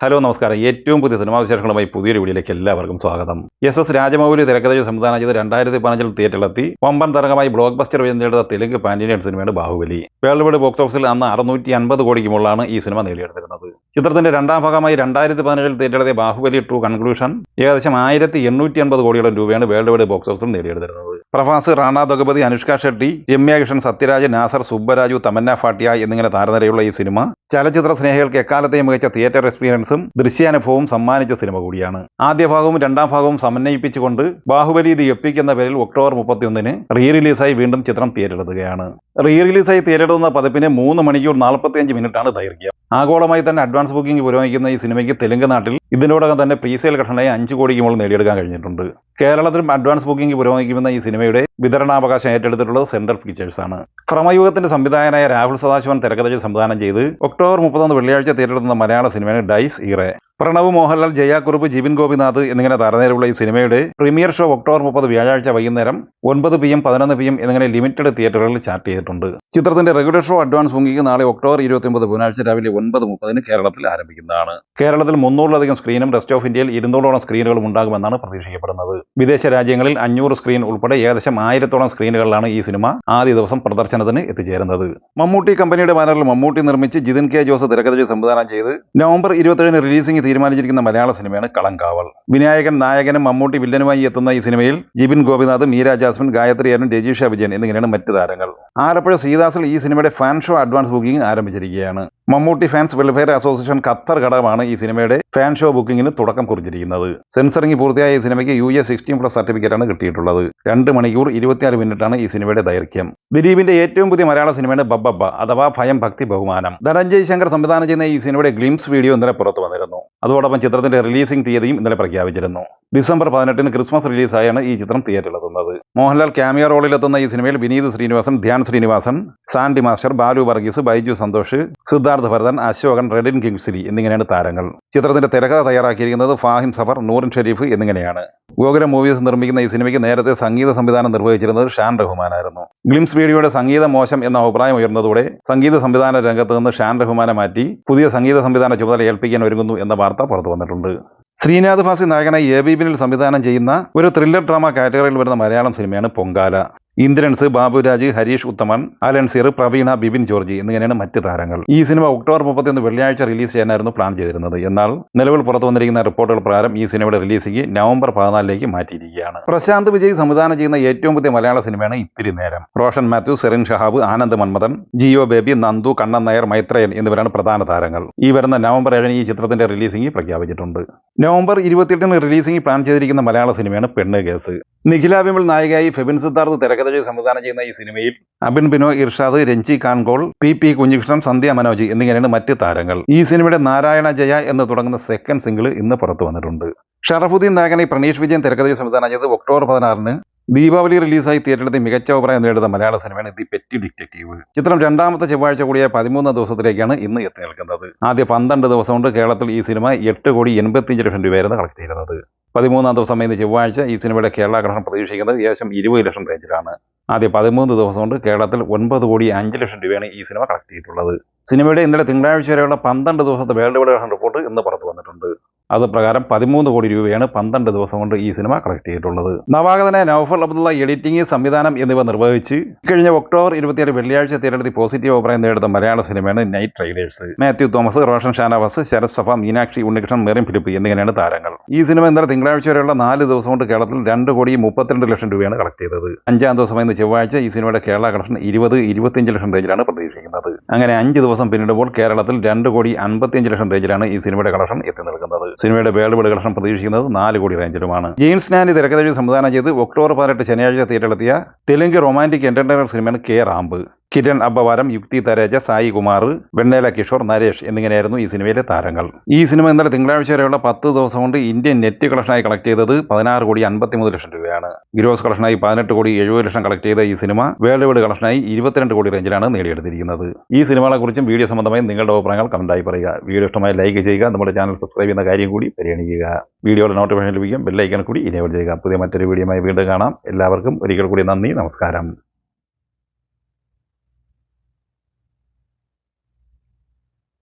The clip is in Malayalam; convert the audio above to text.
ഹലോ നമസ്കാരം. ഏറ്റവും പുതിയ സിനിമാ വിശേഷങ്ങളുമായി പുതിയൊരു വീഡിയോയിലേക്ക് എല്ലാവർക്കും സ്വാഗതം. എസ് രാജമൗലി തിരക്കഥയിൽ സംവിധാനം ചെയ്ത് 2015 തിയേറ്ററിലെത്തി വമ്പൻ തരംഗമായി ബ്ലോക്ക് ബസ്റ്റർ വിജയം നേടുന്ന തെലുങ്ക് പാൻ-ഇന്ത്യൻ സിനിമയാണ് ബാഹുബലി. വേൾഡ് വൈഡ് ബോക്സ് ഓഫീസിൽ അന്ന് 650 കോടിക്ക് മുകളിലാണ് ഈ സിനിമ നേടിയെടുത്തിരുന്നത്. ചിത്രത്തിന്റെ രണ്ടാം ഭാഗമായി 2017 തിയേറ്ററിലെത്തിയ ബാഹുബലി 2 കൺക്ലൂഷൻ ഏകദേശം 1850 കോടിയോളം രൂപയാണ് വേൾഡ് വൈഡ് ബോക്സ് ഓഫീസിൽ നേടിയെടുത്തിരുന്നത്. പ്രഭാസ്, റാണ ദഗപതി, അനുഷ്ക ഷെട്ടി, രമ്യ കൃഷ്ണൻ, സത്യരാജ്, നാസർ, സുബ്ബരാജു, തമന്ന ഭാട്ടിയ എന്നിങ്ങനെ താരനിരയുള്ള ഈ സിനിമ ചലച്ചിത്ര സ്നേഹികൾക്ക് എക്കാലത്തെയും മികച്ച തിയേറ്റർ എക്സ്പീരിയൻസും ദൃശ്യാനുഭവവും സമ്മാനിച്ച സിനിമ കൂടിയാണ്. ആദ്യ ഭാഗവും രണ്ടാം ഭാഗവും സമന്വയിപ്പിച്ചുകൊണ്ട് ബാഹുബലി ദി എപ്പിക് എന്ന പേരിൽ ഒക്ടോബർ 31 റീ റിലീസായി വീണ്ടും ചിത്രം തിയേറ്ററെടുക്കുകയാണ്. റീ റിലീസായി തിയേറ്ററെടുക്കുന്ന പതിപ്പിന് 3 മണിക്കൂർ 45 മിനിറ്റാണ് ദൈർഘ്യം. ആഗോളമായി തന്നെ അഡ്വാൻസ് ബുക്കിംഗ് പുരോഗമിക്കുന്ന ഈ സിനിമയ്ക്ക് തെലുങ്ക് നാട്ടിൽ ഇതിനോടകം തന്നെ പ്രീസെയിൽ ഘടനയെ 5 കോടിക്ക് മുകളിൽ നേടിയെടുക്കാൻ കഴിഞ്ഞിട്ടുണ്ട്. കേരളത്തിലും അഡ്വാൻസ് ബുക്കിംഗ് പുരോഗമിക്കുന്ന ഈ സിനിമയുടെ വിതരണാവകാശം ഏറ്റെടുത്തിട്ടുള്ളത് സെൻട്രൽ പിക്ചേഴ്സ് ആണ്. ഭ്രമയുഗത്തിന്റെ സംവിധായകനായ രാഹുൽ സദാശിവൻ തിരക്കഥയിൽ സംവിധാനം ചെയ്ത് ഒക്ടോബർ 31 വെള്ളിയാഴ്ച തിയേറ്ററെടുക്കുന്ന മലയാള സിനിമയാണ് ഡൈസ് ഈറെ. പ്രണവ് മോഹൻലാൽ, ജയാക്കുറുപ്പ്, ജിബിൻ ഗോപിനാഥ് എന്നിങ്ങനെ താരനിരയുള്ള ഈ സിനിമയുടെ പ്രീമിയർ ഷോ ഒക്ടോബർ 30 വ്യാഴാഴ്ച വൈകുന്നേരം 9 PM, 11 PM എന്നിങ്ങനെ ലിമിറ്റഡ് തിയേറ്ററുകളിൽ ചാർട്ട് ചെയ്തിട്ടുണ്ട്. ചിത്രത്തിന്റെ റെഗുലർ ഷോ അഡ്വാൻസ് ബുക്കിംഗ് നാളെ ഒക്ടോബർ 29 ബുധനാഴ്ച രാവിലെ 9:30 കേരളത്തിൽ ആരംഭിക്കുന്നതാണ്. കേരളത്തിൽ 300-ലധികം സ്ക്രീനും റെസ്റ്റ് ഓഫ് ഇന്ത്യയിൽ 200-ഓളം സ്ക്രീനുകളും ഉണ്ടാകുമെന്നാണ് പ്രതീക്ഷിക്കപ്പെടുന്നത്. വിദേശ രാജ്യങ്ങളിൽ 500 സ്ക്രീൻ ഉൾപ്പെടെ ഏകദേശം 1000-ഓളം സ്ക്രീനുകളിലാണ് ഈ സിനിമ ആദ്യ ദിവസം പ്രദർശനത്തിന് എത്തിച്ചേരുന്നത്. മമ്മൂട്ടി കമ്പനിയുടെ ബാനറിൽ മമ്മൂട്ടി നിർമ്മിച്ച് ജിതിൻ കെ ജോസ് തിരക്കഥയിൽ സംവിധാനം ചെയ്ത് നവംബർ 27 റിലീസിംഗ് തീരുമാനിച്ചിരിക്കുന്ന മലയാള സിനിമയാണ് കളങ്കാവൽ. വിനായകൻ നായകനും മമ്മൂട്ടി വില്ലനുമായി എത്തുന്ന ഈ സിനിമയിൽ ജിബിൻ ഗോപിനാഥ്, മീര ജാസ്മിൻ, ഗായത്രി അരുൺ, രജീഷ വിജയൻ എന്നിങ്ങനെയാണ് മറ്റ് താരങ്ങൾ. ആലപ്പുഴ ശ്രീദാസിൽ ഈ സിനിമയുടെ ഫാൻ ഷോ അഡ്വാൻസ് ബുക്കിംഗ് ആരംഭിച്ചിരിക്കുകയാണ്. Mammootty fans welfare association Qatar ഘടകമാണ് ഈ സിനിമയുടെ ഫാൻ ഷോ ബുക്കിംഗിന് തുടക്കം കുറിച്ചിരിക്കുന്നത്. സെൻസറിംഗ് പൂർത്തിയായ ഈ സിനിമയ്ക്ക് US 16+ സർട്ടിഫിക്കറ്റാണ് കിട്ടിയിട്ടുള്ളത്. 2 മണിക്കൂർ 24 മിനിറ്റാണ് ഈ സിനിമയുടെ ദൈർഘ്യം. ദിലീപിന്റെ ഏറ്റവും പുതിയ മലയാള സിനിമയാണ് ബബ്ബബ്ബ അഥവാ ഭയം ഭക്തി ബഹുമാനം. ധനഞ്ജയ് ശങ്കർ സംവിധാനം ചെയ്യുന്ന ഈ സിനിമയുടെ ഗ്ലിംസ് വീഡിയോ ഇന്നലെ പുറത്തു വന്നിരുന്നു. അതോടൊപ്പം ചിത്രത്തിന്റെ റിലീസിംഗ് തീയതിയും ഇന്നലെ പ്രഖ്യാപിച്ചിരുന്നു. ഡിസംബർ 18 ക്രിസ്മസ് റിലീസായാണ് ഈ ചിത്രം തിയേറ്ററിലെത്തുന്നത്. മോഹൻലാൽ ക്യാമിയോ റോളിലെത്തുന്ന ഈ സിനിമയിൽ വിനീത് ശ്രീനിവാസൻ, ധ്യാൻ ശ്രീനിവാസൻ, സാൻഡി മാസ്റ്റർ, ബാലു വർഗീസ്, ബൈജു സന്തോഷ്, സിദ്ധാർത്ഥ് ഭരതൻ, അശോകൻ, റെഡിൻ കിങ്സ്ലി എന്നിങ്ങനെയാണ് താരങ്ങൾ. ചിത്രത്തിന്റെ തിരക്കഥ തയ്യാറാക്കിയിരിക്കുന്നത് ഫാഹിം സഫർ, നൂറിൻ ഷെരീഫ് എന്നിങ്ങനെയാണ്. ഗോകുലം മൂവീസ് നിർമ്മിക്കുന്ന ഈ സിനിമയ്ക്ക് നേരത്തെ സംഗീത സംവിധാനം നിർവഹിച്ചിരുന്നത് ഷാൻ റഹ്മാനായിരുന്നു. ഗ്ലിംസ് വീഡിയോയുടെ സംഗീതം മോശം എന്ന അഭിപ്രായം ഉയർന്നതോടെ സംഗീത സംവിധാന രംഗത്ത് നിന്ന് ഷാൻ റഹ്മാനെ മാറ്റി പുതിയ സംഗീത സംവിധാന ചുമതല ഏൽപ്പിക്കാൻ ഒരുങ്ങുന്നു എന്ന വാർത്ത പുറത്തു വന്നിട്ടുണ്ട്. ശ്രീനാഥ് ഭാസി നായകനായി AB ബിനിൽ സംവിധാനം ചെയ്യുന്ന ഒരു ത്രില്ലർ ഡ്രാമ കാറ്റഗറിയിൽ വരുന്ന മലയാളം സിനിമയാണ് പൊങ്കാല. ഇന്ദ്രൻസ്, ബാബുരാജ്, ഹരീഷ് ഉത്തമൻ, അലൻസിർ, പ്രവീണ, ബിബിൻ ജോർജ് എന്നിങ്ങനെയാണ് മറ്റ് താരങ്ങൾ. ഈ സിനിമ ഒക്ടോബർ 31 വെള്ളിയാഴ്ച റിലീസ് ചെയ്യാനായിരുന്നു പ്ലാൻ ചെയ്തിരുന്നത്. എന്നാൽ നിലവിൽ പുറത്തു വന്നിരിക്കുന്ന റിപ്പോർട്ടുകൾ പ്രകാരം ഈ സിനിമയുടെ റിലീസിംഗ് നവംബർ 14 മാറ്റിയിരിക്കുകയാണ്. പ്രശാന്ത് വിജയ് സംവിധാനം ചെയ്യുന്ന ഏറ്റവും പുതിയ മലയാള സിനിമയാണ് ഇത്തിരി നേരം. റോഷൻ മാത്യു, സെറിൻ ഷഹാബ്, ആനന്ദ് മന്മഥൻ, ജിയോ ബേബി, നന്ദു, കണ്ണൻ നായർ, മൈത്രയൻ എന്നിവരാണ് പ്രധാന താരങ്ങൾ. ഈ വരുന്ന നവംബർ 7 ഈ ചിത്രത്തിന്റെ റിലീസിംഗ് പ്രഖ്യാപിച്ചിട്ടുണ്ട്. നവംബർ 28 റിലീസിംഗ് പ്ലാൻ ചെയ്തിരിക്കുന്ന മലയാള സിനിമയാണ് പെണ്ണ് കേസ്. നിഖില വിമൽ നായികയായി ഫെബിൻ സിദ്ധാർത്ഥ് തിരക്കഥയിൽ സംവിധാനം ചെയ്യുന്ന ഈ സിനിമയിൽ അബിൻ ബിനോ, ഇർഷാദ്, രഞ്ജി കാൻകോൾ, പി കുഞ്ഞികൃഷ്ണൻ, സന്ധ്യ മനോജ് എന്നിങ്ങനെയാണ് മറ്റ് താരങ്ങൾ. ഈ സിനിമയുടെ നാരായണ ജയ എന്ന് തുടങ്ങുന്ന സെക്കൻഡ് സിംഗിൾ ഇന്ന് പുറത്തു വന്നിട്ടുണ്ട്. ഷറഫുദ്ദീൻ നായകനായി പ്രണീഷ് വിജയൻ തിരക്കഥയിൽ സംവിധാനം ചെയ്ത് ഒക്ടോബർ 16 ദീപാവലി റിലീസായി തിയേറ്ററിലെത്തി മികച്ച അഭിപ്രായം നേടുന്ന മലയാള സിനിമയാണ് ദി പെറ്റി ഡിറ്റക്റ്റീവ്. ചിത്രം രണ്ടാമത്തെ ചൊവ്വാഴ്ച കൂടിയ 13 ദിവസത്തിലേക്കാണ് ഇന്ന് എത്തി നിൽക്കുന്നത്. ആദ്യ 12 ദിവസം കൊണ്ട് കേരളത്തിൽ ഈ സിനിമ 8,85,00,000 രൂപയായിരുന്നു കളക്ട് ചെയ്യുന്നത്. 13-ാം ദിവസം ഇന്ന് ചൊവ്വാഴ്ച ഈ സിനിമയുടെ കേരള കളക്ഷൻ പ്രതീക്ഷിക്കുന്നത് ഏകദേശം 20 ലക്ഷം റേഞ്ചിലാണ്. ആദ്യ 13 ദിവസം കൊണ്ട് കേരളത്തിൽ 9,05,00,000 രൂപയാണ് ഈ സിനിമ കളക്ട് ചെയ്തിട്ടുള്ളത്. സിനിമയുടെ ഇന്നലെ തിങ്കളാഴ്ച വരെയുള്ള 12 ദിവസത്തെ വേൾഡ് വൈഡ് കളക്ഷൻ റിപ്പോർട്ട് ഇന്ന് പുറത്തു വന്നിട്ടുണ്ട്. അത് പ്രകാരം 13 കോടി രൂപയാണ് 12 ദിവസം കൊണ്ട് ഈ സിനിമ കളക്ട് ചെയ്തിട്ടുള്ളത്. നവാഗതനായ നൗഫൽ അബ്ദുള്ള എഡിറ്റിംഗ്, സംവിധാനം എന്നിവ നിർവഹിച്ച് കഴിഞ്ഞ ഒക്ടോബർ 27 വെള്ളിയാഴ്ച തിരഞ്ഞെടുത്ത് പോസിറ്റീവ് അഭിപ്രായം നേടുന്ന മലയാള സിനിമയാണ് നൈറ്റ് റൈഡേഴ്സ്. മാത്യു തോമസ്, റോഷൻ ഷാനവാസ്, ശരത് സഫ, മീനാക്ഷി ഉണ്ണികൃഷ്ണൻ, മെറിൻ ഫിലിപ്പ് എന്നിങ്ങനെയാണ് താരങ്ങൾ. ഈ സിനിമ ഇന്നലെ തിങ്കളാഴ്ച വരെയുള്ള 4 ദിവസം കൊണ്ട് കേരളത്തിൽ 2,32,00,000 രൂപയാണ് കളക്ട് ചെയ്തത്. 5-ാം ദിവസം ഇന്ന് ചൊവ്വാഴ്ച ഈ സിനിമയുടെ കേരള കളക്ഷൻ 20-25 ലക്ഷം റേഞ്ചിലാണ് പ്രതീക്ഷിക്കുന്നത്. അങ്ങനെ 5 ദിവസം പിന്നിടുമ്പോൾ കേരളത്തിൽ 2,55,00,000 റേഞ്ചിലാണ് ഈ സിനിമയുടെ കളക്ഷൻ എത്തി നിൽക്കുന്നത്. സിനിമയുടെ വേൾഡ് വൈഡ് കളക്ഷൻ പ്രതീക്ഷിക്കുന്നത് 4 കോടി റേഞ്ചിലുമാണ്. ജെയിംസ് നാനി തിരക്കഥയിൽ സംവിധാനം ചെയ്ത് ഒക്ടോബർ 18 ശനിയാഴ്ച തിയേറ്ററിലെത്തിയ തെലുങ്ക് റൊമാന്റിക് എന്റർടൈനർ സിനിമയാണ് കെ റാമ്പ്. കിരൺ അബ്ബവാരം, യുക്തി തരേജ, സായി കുമാർ, വെണ്ണേല കിഷോർ, നരേഷ് എന്നിങ്ങനെയായിരുന്നു ഈ സിനിമയിലെ താരങ്ങൾ. ഈ സിനിമ ഇന്നലെ തിങ്കളാഴ്ച വരെയുള്ള 10 ദിവസം കൊണ്ട് ഇന്ത്യൻ നെറ്റ് കളക്ഷനായി കളക്ട് ചെയ്തത് 16,53,00,000 രൂപയാണ്. ഗ്രോസ് കളക്ഷനായി 18,70,00,000 കളക്ട് ചെയ്ത ഈ സിനിമ വേൾഡ് വൈഡ് കളക്ഷനായി 22 കോടി റേഞ്ചിലാണ് നേടിയെടുത്തിരിക്കുന്നത്. ഈ സിനിമകളെക്കുറിച്ചും വീഡിയോ സംബന്ധമായി നിങ്ങളുടെ അഭിപ്രായങ്ങൾ കമന്റായി പറയുക. വീഡിയോ ഇഷ്ടമായി ലൈക്ക് ചെയ്യുക. നമ്മുടെ ചാനൽ സബ്സ്ക്രൈബ് ചെയ്യുന്ന കാര്യം കൂടി പരിഗണിക്കുക. വീഡിയോയുടെ നോട്ടിഫിക്കേഷൻ ലഭിക്കും. ബെല്ലൈക്കൺ കൂടി ഇനേബിൾ ചെയ്യുക. പുതിയ മറ്റൊരു വീഡിയോയുമായി വീണ്ടും കാണാം. എല്ലാവർക്കും ഒരിക്കൽ കൂടി നന്ദി, നമസ്കാരം.